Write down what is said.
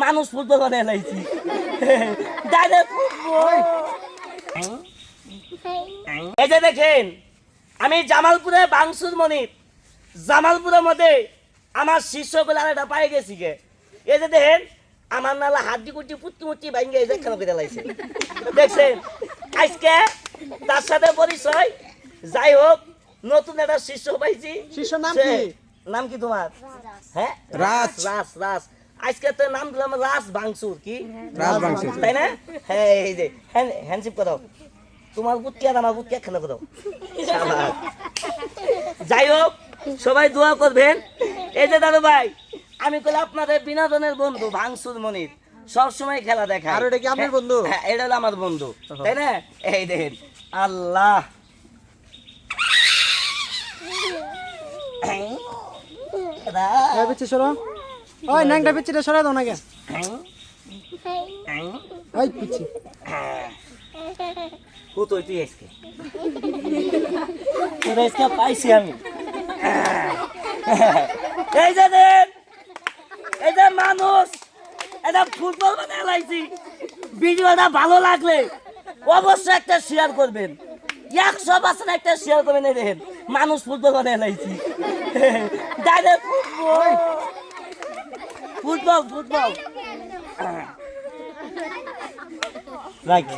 মানুষ ফুটবল বানিয়ে লাইছি ডাইরেক্ট ফুটবল। এই যে দেখেন আমি জামালপুরে বাংসুর মনির, জামালপুরের মধ্যে আমার শিষ্যগুলো এটা পাই গেছি গে। এই যে দেখেন আমার নালা হাড্ডি কুটি পুত্তি মুটি ভাঙ্গে এই যে খেলা করে লাইছে দেখছেন। আজকে তার সাথে পরিচয়, যাই হোক নতুন একটা শিষ্য পাইছি। শিষ্য নাম কি? নাম কি তোমার? হ্যাঁ রাজ। রাজ রাজ। আজকে তো নাম দিলাম রাজ বাংসুর। কি রাজ বাংসুর, তাই না? হ্যাঁ এই যে হ্যান্ডশিপ করো, তোমার বুদ্ধি আর আমার বুদ্ধি একখানে করো। যাই হোক সবাই দোয়া করবেন। এই যে দাদু ভাই আমি কইলে আপনাদের বিনোদনের বন্ধু ভাঙসুর মনির, সবসময় খেলা দেখায়। আর এটা কি আপনার বন্ধু? হ্যাঁ এটা হলো আমার বন্ধু, তাই না? এই দেখেন আল্লাহ পিছিয়ে সরো, ওই ন্যাংটা পিছিয়ে সরাই দাও না কে, ওই পিছিয়ে তুই তুই আজকে তোরা আজকে পাইছি আমি। এই যে দেন এই যে মানুষ এটা ফুটবল বানিয়ে লাইছি। ভিডিওটা ভালো লাগলে অবশ্যই একটা শেয়ার করবেন, 100% একটা শেয়ার করবেন। এই দেখেন মানুষ ফুটবল বানিয়ে লাইছি direct football football football. Right.